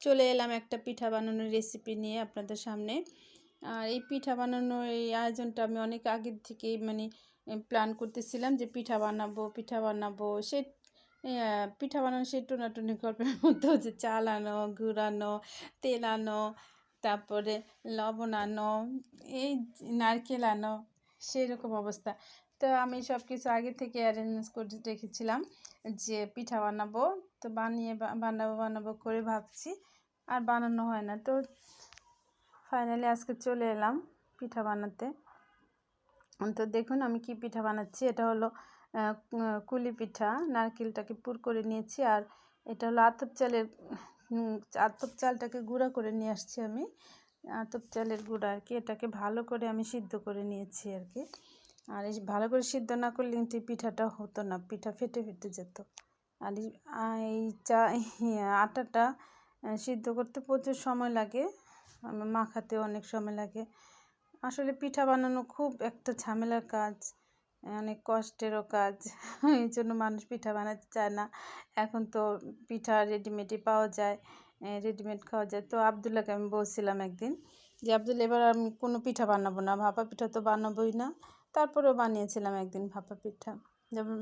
চলে এলাম একটা পিঠা বানানোর রেসিপি নিয়ে আপনাদের সামনে। আর এই পিঠা বানানোর এই আয়োজনটা আমি অনেক আগের থেকেই প্ল্যান করতেছিলাম যে পিঠা বানাবো পিঠা বানানো সেই টোনাটুনি গল্পের মধ্যেও যে চাল আনো, গুড় আনো, তেল আনো, তারপরে লবণ আনো, এই নারকেল আনো, সেই রকম অবস্থা। তো আমি সব কিছু আগে থেকে অ্যারেঞ্জ করে রেখেছিলাম যে পিঠা বানাবো। তো বানাবো করে ভাবছি, আর বানানো হয় না। তো ফাইনালি আজকে চলে এলাম পিঠা বানাতে। তো দেখুন আমি কি পিঠা বানাচ্ছি। এটা হলো কুলি পিঠা। নারকেলটাকে পুর করে নিয়েছি, আর এটা হলো আতপ চালটাকে গুঁড়া করে নিয়ে আসছি আমি। আতপ চালের গুঁড়া আর কি, এটাকে ভালো করে আমি সিদ্ধ করে নিয়েছি আর কি। আর এই ভালো করে সিদ্ধ না করলে কিন্তু পিঠাটা হতো না, পিঠা ফেটে ফেটে যেত। আর এই আটাটা সিদ্ধ করতে প্রচুর সময় লাগে, মাখাতেও অনেক সময় লাগে। আসলে পিঠা বানানো খুব একটা ঝামেলার কাজ, অনেক কষ্টেরও কাজ। এই জন্য মানুষ পিঠা বানাতে চায় না। এখন তো পিঠা রেডিমেডই পাওয়া যায়, রেডিমেড খাওয়া যায়। তো আবদুল্লাহকে আমি বলছিলাম একদিন যে আবদুল্লা, এবার আমি কোনো পিঠা বানাবো না, ভাপা পিঠা তো বানাবোই না। তারপরেও বানিয়েছিলাম একদিন ভাপা পিঠা। যেমন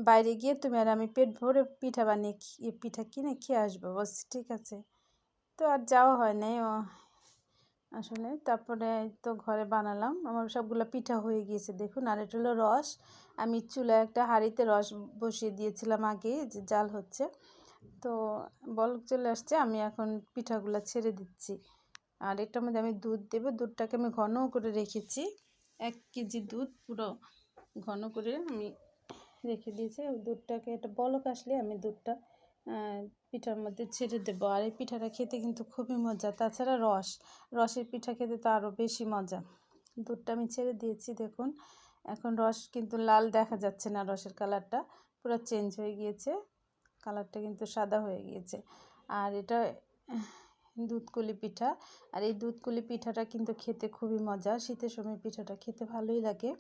বাইরে গিয়ে তুমি আর আমি পেট ভরে পিঠা কিনে খেয়ে আসবো। বলছি ঠিক আছে। তো আর যাওয়া হয় নাই আসলে। তারপরে তো ঘরে বানালাম, আমার সবগুলো পিঠা হয়ে গিয়েছে দেখুন। আর এটা হলো রস। আমি চুলায় একটা হাঁড়িতে রস বসিয়ে দিয়েছিলাম আগে, যে জাল হচ্ছে। তো বলক চলে আসছে, আমি এখন পিঠাগুলো ছেড়ে দিচ্ছি। আর এটার মধ্যে আমি দুধ দেবো। দুধটাকে আমি ঘন করে রেখেছি, 1 কেজি দুধ পুরো ঘন করে আমি রেখে দিয়েছি। দুধটাকে একটা বলক আসলে আমি দুধটা পিঠার মধ্যে ছেড়ে দেবো। আর এই পিঠাটা খেতে কিন্তু খুবই মজা। তাছাড়া রসের পিঠা খেতে তো আরও বেশি মজা। দুধটা আমি ছেড়ে দিয়েছি দেখুন। এখন রস কিন্তু লাল দেখা যাচ্ছে না, রসের কালারটা পুরো চেঞ্জ হয়ে গিয়েছে, কালারটা কিন্তু সাদা হয়ে গিয়েছে। আর এটা দুধকুলি পিঠা। আর এই দুধকুলি পিঠাটা কিন্তু খেতে খুবই মজা। শীতের সময় পিঠাটা খেতে ভালোই লাগে।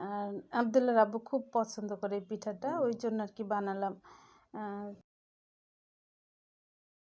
আর আবদুল্লাহর আব্বু খুব পছন্দ করে এই পিঠাটা, ওই জন্য আর কি বানালাম।